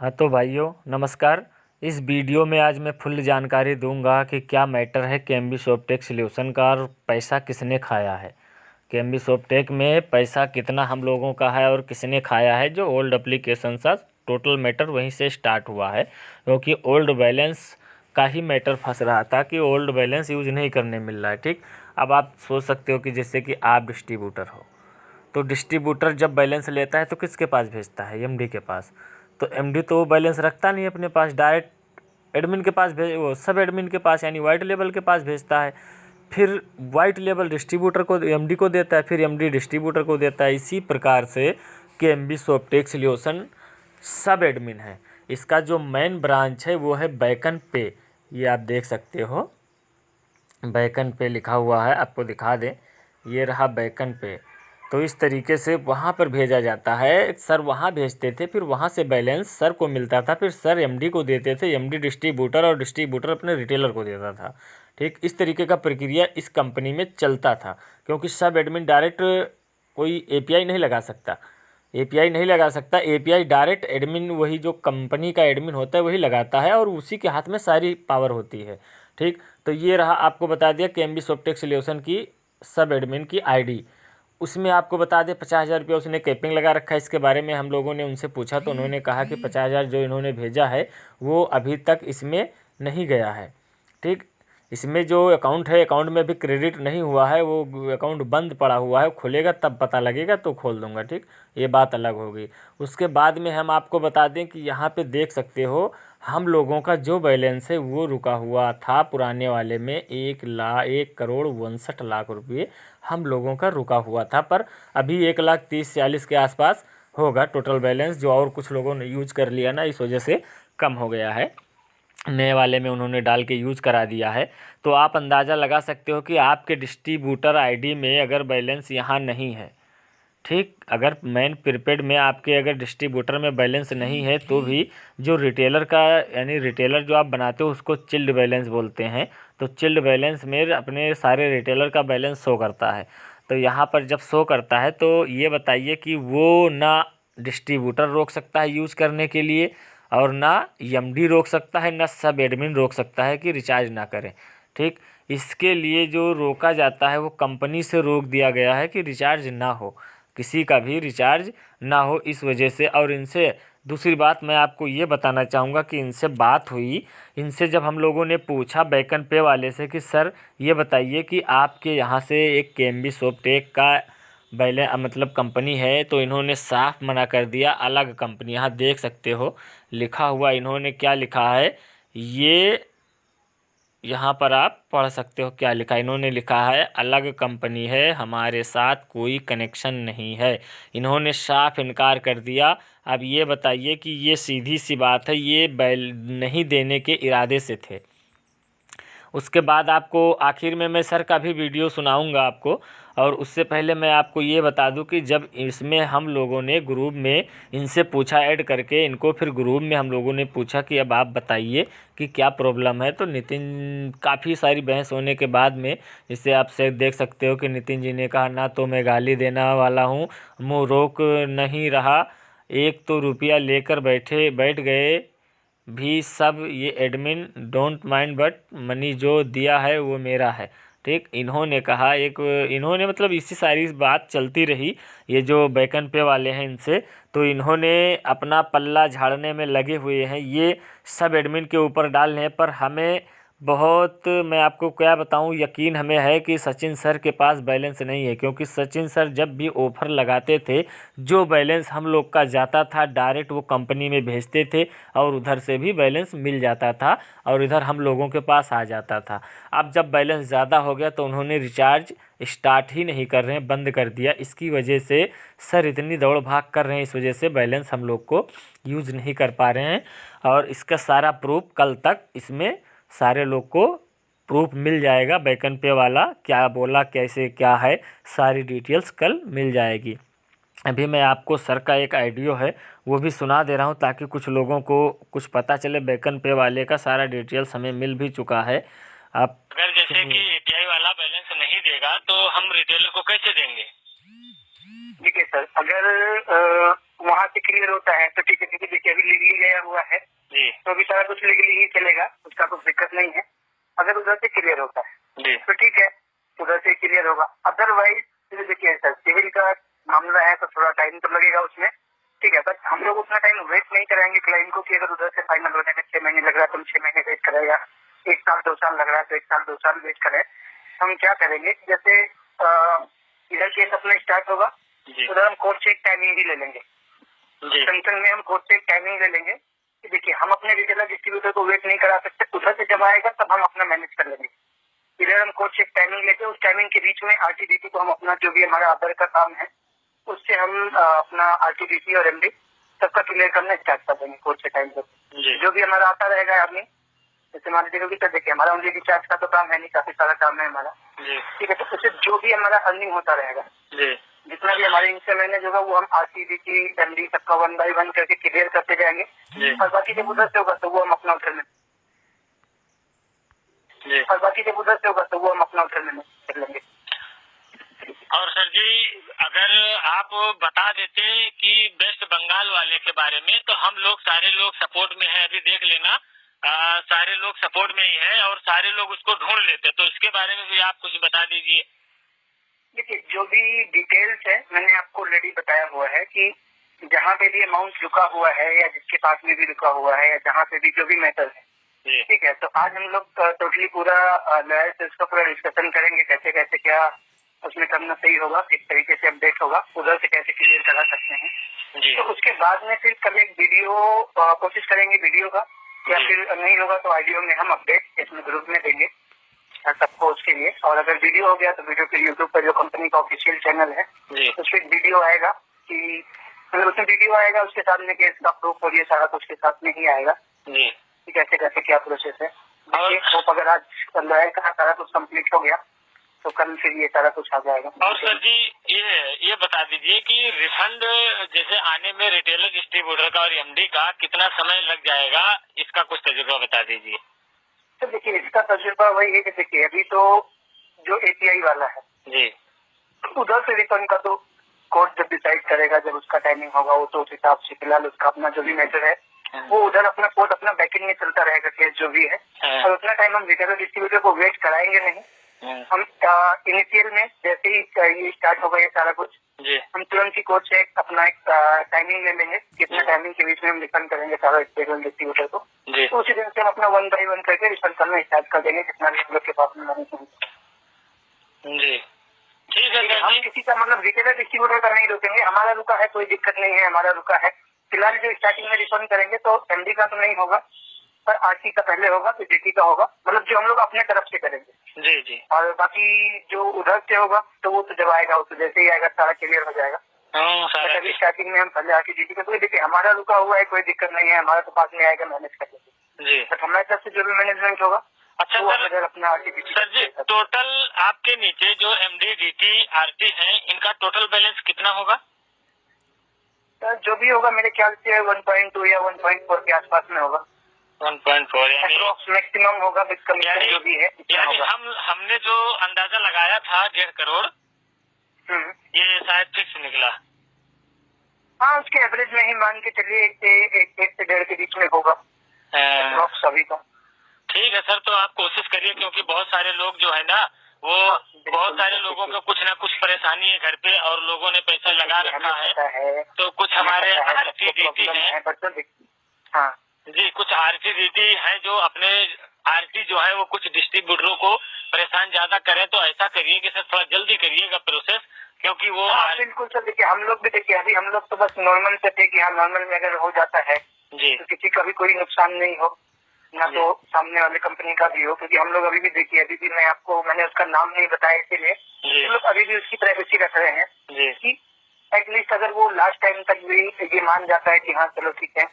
हाँ तो भाइयों नमस्कार। इस वीडियो में आज मैं फुल जानकारी दूंगा कि क्या मैटर है केएमबी सॉफ्टेक सॉल्यूशन का और पैसा किसने खाया है। केएमबी सॉफ्टेक में पैसा कितना हम लोगों का है और किसने खाया है। जो ओल्ड एप्लीकेशन था टोटल मैटर वहीं से स्टार्ट हुआ है, क्योंकि ओल्ड बैलेंस का ही मैटर फंस रहा था कि ओल्ड बैलेंस यूज नहीं करने मिल रहा है। ठीक, अब आप सोच सकते हो कि जैसे कि आप डिस्ट्रीब्यूटर हो, तो डिस्ट्रीब्यूटर जब बैलेंस लेता है तो किसके पास भेजता है? एमडी के पास। तो एमडी तो वो बैलेंस रखता नहीं अपने पास, डायरेक्ट एडमिन के पास भेज, वो सब एडमिन के पास यानी वाइट लेवल के पास भेजता है। फिर वाइट लेवल डिस्ट्रीब्यूटर को, एमडी को देता है, फिर एमडी डिस्ट्रीब्यूटर को देता है। इसी प्रकार से केएमबी सॉफ्टेक सॉल्यूशन सब एडमिन है। इसका जो मेन ब्रांच है वो है बैकन पे। ये आप देख सकते हो, बैकन पे लिखा हुआ है, आपको दिखा दें, ये रहा बैकन पे। तो इस तरीके से वहाँ पर भेजा जाता है। सर वहाँ भेजते थे, फिर वहाँ से बैलेंस सर को मिलता था, फिर सर एमडी को देते थे, एमडी डिस्ट्रीब्यूटर और डिस्ट्रीब्यूटर अपने रिटेलर को देता था। ठीक, इस तरीके का प्रक्रिया इस कंपनी में चलता था, क्योंकि सब एडमिन डायरेक्ट कोई एपीआई नहीं लगा सकता। एपीआई डायरेक्ट एडमिन, वही जो कंपनी का एडमिन होता है वही लगाता है, और उसी के हाथ में सारी पावर होती है। ठीक, तो ये रहा, आपको बता दिया केएमबी सॉफ्टेक सॉल्यूशन की सब एडमिन की आईडी। उसमें आपको बता दें 50,000 रुपया उसने कैपिंग लगा रखा है। इसके बारे में हम लोगों ने उनसे पूछा तो उन्होंने कहा कि 50,000 जो इन्होंने भेजा है वो अभी तक इसमें नहीं गया है। ठीक, इसमें जो अकाउंट है, अकाउंट में अभी क्रेडिट नहीं हुआ है, वो अकाउंट बंद पड़ा हुआ है। खुलेगा तब पता लगेगा तो खोल दूंगा। ठीक, ये बात अलग होगी। उसके बाद में हम आपको बता दें कि यहाँ पे देख सकते हो, हम लोगों का जो बैलेंस है वो रुका हुआ था पुराने वाले में 1,61,62,00,000 रुपये हम लोगों का रुका हुआ था। पर अभी 1,30,40,000 के आसपास होगा टोटल बैलेंस, जो और कुछ लोगों ने यूज कर लिया ना, इस वजह से कम हो गया है। नए वाले में उन्होंने डाल के यूज करा दिया है। तो आप अंदाज़ा लगा सकते हो कि आपके डिस्ट्रीब्यूटर आईडी में अगर बैलेंस यहाँ नहीं है, ठीक, अगर मेन प्रीपेड में आपके अगर डिस्ट्रीब्यूटर में बैलेंस नहीं है तो भी जो रिटेलर का, यानी रिटेलर जो आप बनाते हो उसको चिल्ड बैलेंस बोलते हैं। तो चिल्ड बैलेंस में अपने सारे रिटेलर का बैलेंस शो करता है। तो यहाँ पर जब शो करता है तो ये बताइए कि वो ना डिस्ट्रीब्यूटर रोक सकता है यूज़ करने के लिए, और ना एमडी रोक सकता है, ना सब एडमिन रोक सकता है कि रिचार्ज ना करें। ठीक, इसके लिए जो रोका जाता है वो कंपनी से रोक दिया गया है कि रिचार्ज ना हो, किसी का भी रिचार्ज ना हो, इस वजह से। और इनसे दूसरी बात मैं आपको ये बताना चाहूँगा कि इनसे बात हुई, इनसे जब हम लोगों ने पूछा बैकन पे वाले से कि सर ये बताइए कि आपके यहाँ से एक केएमबी सॉफ्टेक का मतलब कंपनी है, तो इन्होंने साफ मना कर दिया, अलग कंपनी। यहाँ देख सकते हो लिखा हुआ, इन्होंने क्या लिखा है ये, यहाँ पर आप पढ़ सकते हो क्या लिखा है। इन्होंने लिखा है अलग कंपनी है, हमारे साथ कोई कनेक्शन नहीं है। इन्होंने साफ इनकार कर दिया। अब ये बताइए कि ये सीधी सी बात है, ये बैल नहीं देने के इरादे से थे। उसके बाद आपको आखिर में मैं सर का भी वीडियो सुनाऊंगा आपको। और उससे पहले मैं आपको ये बता दूं कि जब इसमें हम लोगों ने ग्रुप में इनसे पूछा ऐड करके इनको, फिर ग्रुप में हम लोगों ने पूछा कि अब आप बताइए कि क्या प्रॉब्लम है। तो नितिन, काफ़ी सारी बहस होने के बाद में, जिससे आप से देख सकते हो कि नितिन जी ने कहा ना तो मैं गाली देने वाला हूँ, मुँह रोक नहीं रहा, एक तो रुपया लेकर बैठ गए भी सब, ये admin don't mind but money जो दिया है वो मेरा है। ठीक, इन्होंने कहा, एक इन्होंने मतलब इसी सारी बात चलती रही ये जो बैकन पे वाले हैं इनसे। तो इन्होंने अपना पल्ला झाड़ने में लगे हुए हैं, ये सब एडमिन के ऊपर डाल रहे हैं। पर हमें बहुत, मैं आपको क्या बताऊं, यकीन हमें है कि सचिन सर के पास बैलेंस नहीं है, क्योंकि सचिन सर जब भी ऑफ़र लगाते थे जो बैलेंस हम लोग का जाता था डायरेक्ट वो कंपनी में भेजते थे, और उधर से भी बैलेंस मिल जाता था और इधर हम लोगों के पास आ जाता था। अब जब बैलेंस ज़्यादा हो गया तो उन्होंने रिचार्ज स्टार्ट ही नहीं कर रहे हैं, बंद कर दिया। इसकी वजह से सर इतनी दौड़ भाग कर रहे हैं, इस वजह से बैलेंस हम लोग को यूज़ नहीं कर पा रहे हैं। और इसका सारा प्रूफ कल तक इसमें सारे लोग को प्रूफ मिल जाएगा। बैकन पे वाला क्या बोला, कैसे क्या है, सारी डिटेल्स कल मिल जाएगी। अभी मैं आपको सर का एक ऑडियो है वो भी सुना दे रहा हूँ, ताकि कुछ लोगों को कुछ पता चले। बैकन पे वाले का सारा डिटेल्स हमें मिल भी चुका है। आप अगर जैसे कि एपीआई वाला बैलेंस नहीं देगा तो हम रिटेलर को कैसे देंगे? देखिए सर, अगर वहाँ से क्लियर होता है तो ठीक है, क्योंकि देखिए अभी लीगली गया हुआ है जी तो अभी सारा कुछ लीगली ही चलेगा, उसका कुछ दिक्कत नहीं है। अगर उधर से क्लियर होता है जी तो ठीक है, उधर से क्लियर होगा। अदरवाइज देखिए सर, सिविल का मामला है तो थोड़ा टाइम तो लगेगा उसमें, ठीक है, बट हम लोग उतना टाइम वेट नहीं कराएंगे क्लाइंट को कि अगर उधर से फाइनल होने में 6 महीने लग रहा है तो हम 6 महीने वेट करेगा, 1 साल 2 साल लग रहा है तो 1 साल 2 साल वेट करें। हम क्या करेंगे, जैसे इधर केस अपना स्टार्ट होगा उधर हम कोर्ट से एक टाइमिंग भी ले लेंगे, सेंट्रल में हम कोर्ट से एक टाइमिंग ले लेंगे कि देखिए हम अपने रिटेलर डिस्ट्रीब्यूटर को वेट नहीं करा सकते, उधर से जब आएगा तब हम अपना मैनेज कर लेंगे। इधर हम कोर्ट से एक टाइमिंग लेके उस टाइमिंग के बीच में आरटीडीटी को हम अपना जो भी हमारा अदर का काम है उससे हम अपना आरटीडीटी और एमडी सबका क्लियर करना स्टार्ट कर देंगे कोर्ट से टाइम पर। जो भी हमारा आता रहेगा आदमी, जैसे मान लीजिए तो देखिए हमारा ओनली रिचार्ज का तो काम है नहीं, काफी सारा काम है हमारा, ठीक है, तो उससे जो भी हमारा अर्निंग होता रहेगा, जितना भी हमारे इनसे मैनेज होगा वो हम आरटीडीटी एमडी सबका 1 बाय 1 करके क्लियर करते जाएंगे और बाकी जब उधर से होगा तो वो हम अपना उधर में कर लेंगे। और सर जी अगर आप बता देते कि वेस्ट बंगाल वाले के बारे में, तो हम लोग सारे लोग सपोर्ट में हैं, अभी देख लेना सारे लोग सपोर्ट में ही हैं और सारे लोग उसको ढूंढ लेते, तो इसके बारे में भी आप कुछ बता दीजिए। देखिए जो भी डिटेल्स है मैंने आपको ऑलरेडी बताया हुआ है कि जहाँ पे भी अमाउंट रुका हुआ है या जिसके पास में भी रुका हुआ है या जहाँ पे भी जो भी मैटर है, ठीक है, तो आज हम लोग टोटली पूरा लॉयर से उसका पूरा डिस्कशन करेंगे कैसे कैसे क्या उसमें करना सही होगा, किस तरीके से अपडेट होगा, उधर से कैसे क्लियर करा सकते हैं। तो उसके बाद में फिर कल एक वीडियो कोशिश करेंगे वीडियो का, या फिर नहीं होगा तो ऑडियो में हम अपडेट इसमें ग्रुप में देंगे सबको उसके लिए। और अगर वीडियो हो गया तो वीडियो फिर यूट्यूब पर जो कंपनी का ऑफिशियल चैनल है उस पर वीडियो आएगा कि मतलब उसमें वीडियो आएगा, उसके साथ में केस का प्रूफ और ये सारा कुछ के साथ में ही आएगा कि कैसे कैसे क्या प्रोसेस है। होप अगर आज लॉयर का सारा कुछ कंप्लीट हो गया तो कल फिर ये सारा कुछ आ जाएगा। और सर जी ये बता दीजिए कि रिफंड जैसे आने में रिटेलर डिस्ट्रीब्यूटर का और एमडी का कितना समय लग जाएगा, इसका कुछ तजुर्बा बता दीजिए। तो देखिए इसका तजुर्बा वही है कि देखिए अभी तो जो एपीआई वाला है जी उधर से रिफंड का तो कोर्ट जब डिसाइड करेगा, जब उसका टाइमिंग होगा वो तो उस हिसाब से फिलहाल उसका अपना जो भी मैटर है वो उधर अपना कोर्ट अपना बैकिंग में चलता रहेगा केस जो भी है, और उतना टाइम हम रिटेलर डिस्ट्रीब्यूटर को वेट कराएंगे नहीं। हम इनिशियल में जैसे ही ये स्टार्ट होगा ये सारा कुछ हम तुरंत ही कोर्ट से अपना एक टाइमिंग ले लेंगे, कितना टाइमिंग के बीच में हम रिफंड करेंगे सारा रिटेलर डिस्ट्रीब्यूटर को, तो उसी दिन से हम अपना 1 बाय 1 करके रिफंड करना स्टार्ट कर देंगे जितना भी हम लोग के पास में मनी जी। ठीक है, हम किसी का मतलब रिटेलर डिस्ट्रीब्यूटर का नहीं रोकेंगे, हमारा रुका है कोई दिक्कत नहीं है, हमारा रुका है फिलहाल जो स्टार्टिंग में रिफंड करेंगे तो एमडी का तो नहीं होगा पर आरटी का पहले होगा फिर डीटी का होगा, मतलब जो हम लोग अपने तरफ से करेंगे। जी। और बाकी जो उधर से होगा तो वो तो जब आएगा वो तो जैसे ही आएगा सारा क्लियर हो जाएगा। अभी स्टार्टिंग में हम पहले आरटी डीटी का कोई देखिए हमारा रुका हुआ है कोई दिक्कत नहीं है, हमारा तो पास में आएगा मैनेज कर लेंगे बट हमारे तरफ से जो भी मैनेजमेंट होगा। अच्छा सर, अपना सर जी टोटल आपके नीचे जो एमडी डीटी आरटी हैं इनका टोटल बैलेंस कितना होगा? सर जो भी होगा मेरे ख्याल से 1.2 या 1.4 के आसपास में होगा। 1.4 यानी मैक्सिमम होगा विद कमीशन जो भी है। यानी हमने जो अंदाजा लगाया था 1.5 करोड़ ये शायद फिक्स निकला। हाँ उसके एवरेज में ही मान के चलिए 1 से 1.5 के बीच में होगा सभी का। ठीक है सर, तो आप कोशिश करिए क्योंकि बहुत सारे लोग जो है ना वो बहुत सारे लोगों को कुछ ना कुछ परेशानी है घर पे और लोगों ने पैसा लगा रखा है तो कुछ हमारे आरटी डीटी है जी, कुछ आरटी डीटी है जो अपने आरटी जो है वो कुछ डिस्ट्रीब्यूटरों को परेशान ज्यादा करें, तो ऐसा करिए कि सर थोड़ा जल्दी करिएगा प्रोसेस क्योंकि वो बिल्कुल सर। देखिए हम लोग भी देखिए अभी हम लोग तो बस नॉर्मल से थे कि हाँ नॉर्मल में अगर हो जाता है जी तो किसी का भी कोई नुकसान नहीं हो ना तो सामने वाले कंपनी का भी हो, क्योंकि हम लोग अभी भी देखिए अभी भी मैंने उसका नाम नहीं बताया इसीलिए हम लोग अभी भी उसकी प्राइवेसी रख रहे हैं कि एटलीस्ट अगर वो लास्ट टाइम तक भी ये मान जाता है कि हाँ चलो ठीक है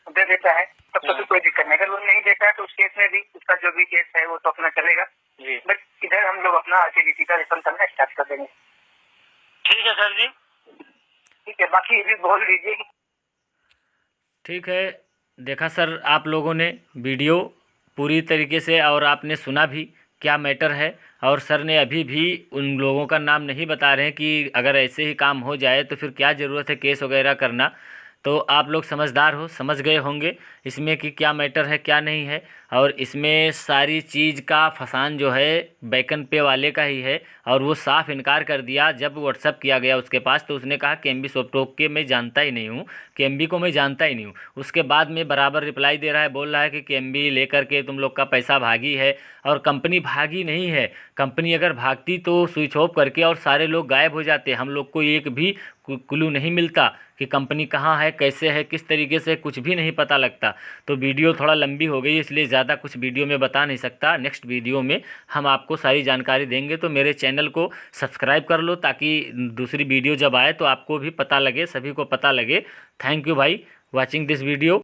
दे देता है तब तो कोई दिक्कत नहीं, अगर वो नहीं देता है तो उस केस में भी उसका जो भी केस है वो तो अपना चलेगा बट इधर हम लोग अपना आरटीडीटी का रिफंड करना स्टार्ट कर देंगे। ठीक है सर जी, ठीक है, बाकी ये भी बोल दीजिए। ठीक है, देखा सर आप लोगों ने वीडियो पूरी तरीके से और आपने सुना भी क्या मैटर है। और सर ने अभी भी उन लोगों का नाम नहीं बता रहे हैं कि अगर ऐसे ही काम हो जाए तो फिर क्या ज़रूरत है केस वगैरह करना। तो आप लोग समझदार हो, समझ गए होंगे इसमें कि क्या मैटर है क्या नहीं है। और इसमें सारी चीज़ का फसान जो है बैकन पे वाले का ही है। और वो साफ इनकार कर दिया जब व्हाट्सअप किया गया उसके पास, तो उसने कहा केएमबी सॉफ्टवेयर के मैं जानता ही नहीं हूँ, केएमबी को मैं जानता ही नहीं हूँ। उसके बाद में बराबर रिप्लाई दे रहा है, बोल रहा है कि केएमबी लेकर के तुम लोग का पैसा भागी है। और कंपनी भागी नहीं है। कंपनी अगर भागती तो स्विच ऑफ करके और सारे लोग गायब हो जाते, हम लोग को एक भी क्लू नहीं मिलता कि कंपनी कहाँ है, कैसे है, किस तरीके से, कुछ भी नहीं पता लगता। तो वीडियो थोड़ा लंबी हो गई इसलिए ज़्यादा कुछ वीडियो में बता नहीं सकता। नेक्स्ट वीडियो में हम आपको सारी जानकारी देंगे। तो मेरे चैनल को सब्सक्राइब कर लो ताकि दूसरी वीडियो जब आए तो आपको भी पता लगे, सभी को पता लगे। थैंक यू भाई वॉचिंग दिस वीडियो।